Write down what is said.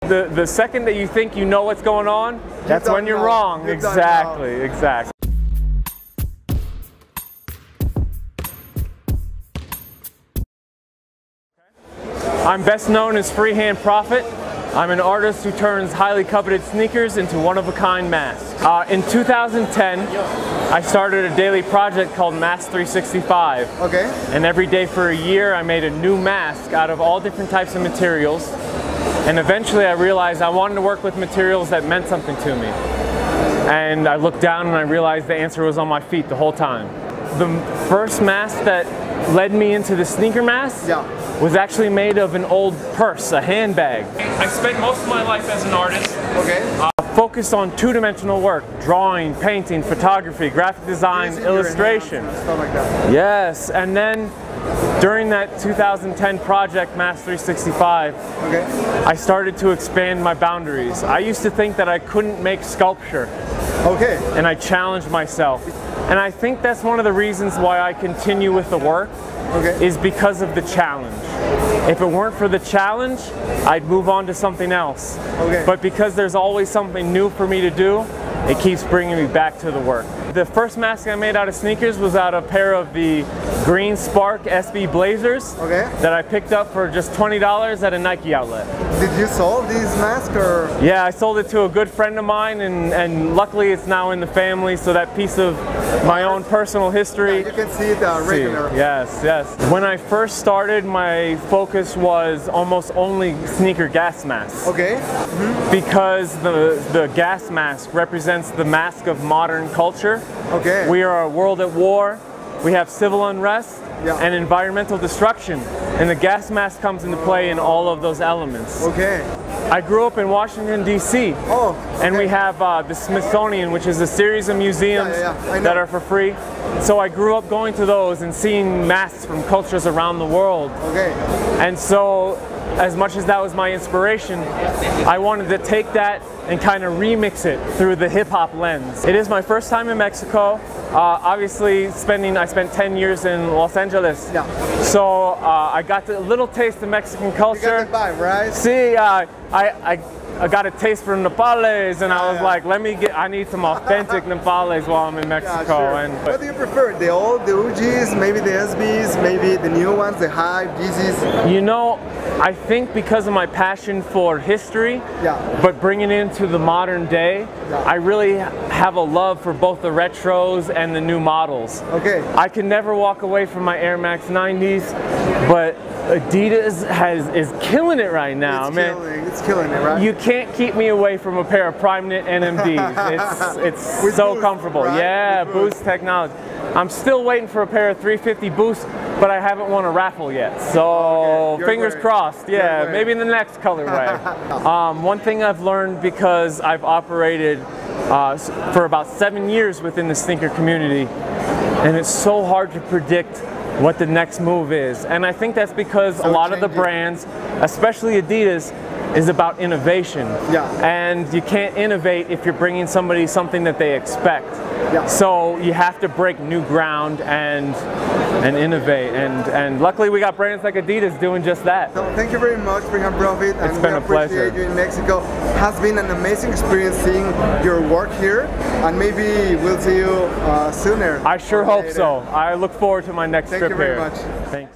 The second that you think you know what's going on, that's when you're wrong. Exactly, exactly. I'm best known as Freehand Profit. I'm an artist who turns highly coveted sneakers into one-of-a-kind masks. In 2010, I started a daily project called Mask 365. Okay. And every day for a year, I made a new mask out of all different types of materials. And eventually I realized I wanted to work with materials that meant something to me. And I looked down and I realized the answer was on my feet the whole time. The first mask that led me into the sneaker mask was actually made of an old purse, a handbag. I spent most of my life as an artist. Okay. Focused on two-dimensional work, drawing, painting, photography, graphic design, illustration. Stuff like that. Yes, and then during that 2010 project, Mask 365, I started to expand my boundaries. I used to think that I couldn't make sculpture. Okay. And I challenged myself. And I think that's one of the reasons why I continue with the work, is because of the challenge. If it weren't for the challenge, I'd move on to something else. But because there's always something new for me to do, it keeps bringing me back to the work. The first mask I made out of sneakers was out of a pair of the Green Spark SB Blazers that I picked up for just $20 at a Nike outlet. Did you sold these masks or? Yeah, I sold it to a good friend of mine, and luckily it's now in the family, so that piece of my own personal history. Yeah, you can see it regular. Yes, yes. When I first started, my focus was almost only sneaker gas masks. Because the gas mask represents the mask of modern culture. We are a world at war. We have civil unrest and environmental destruction, and the gas mask comes into play in all of those elements. I grew up in Washington, D.C. And we have the Smithsonian, which is a series of museums that are for free. So I grew up going to those and seeing masks from cultures around the world. And so, as much as that was my inspiration, I wanted to take that and kind of remix it through the hip-hop lens. It is my first time in Mexico. Obviously, I spent 10 years in Los Angeles. So I got a little taste of Mexican culture. You got the vibe, right? See, I got a taste for nopales, and I was like, I need some authentic nopales while I'm in Mexico. And what do you prefer? The old, the OGs, maybe the SBs, maybe the new ones, the Hype, Yeezys? You know, I think because of my passion for history, but bringing it into the modern day, I really have a love for both the retros and the new models. I can never walk away from my Air Max 90s, but Adidas is killing it right now, It's killing it, right? You can't keep me away from a pair of PrimeKnit NMDs. It's so Boost, comfortable. Right? Yeah, Boost technology. I'm still waiting for a pair of 350 Boosts, but I haven't won a raffle yet. So fingers crossed. Yeah, maybe in the next colorway. One thing I've learned, because I've operated for about 7 years within the sneaker community, and it's so hard to predict what the next move is. And I think that's because a lot of the brands, especially Adidas, is about innovation. And you can't innovate if you're bringing somebody something that they expect. So you have to break new ground and innovate. And luckily we got brands like Adidas doing just that. So thank you very much, Freehand Profit. It's been a pleasure. You in Mexico. Has been an amazing experience seeing your work here, and maybe we'll see you sooner. I sure hope so. I look forward to my next trip here. Thank you very much. Thanks.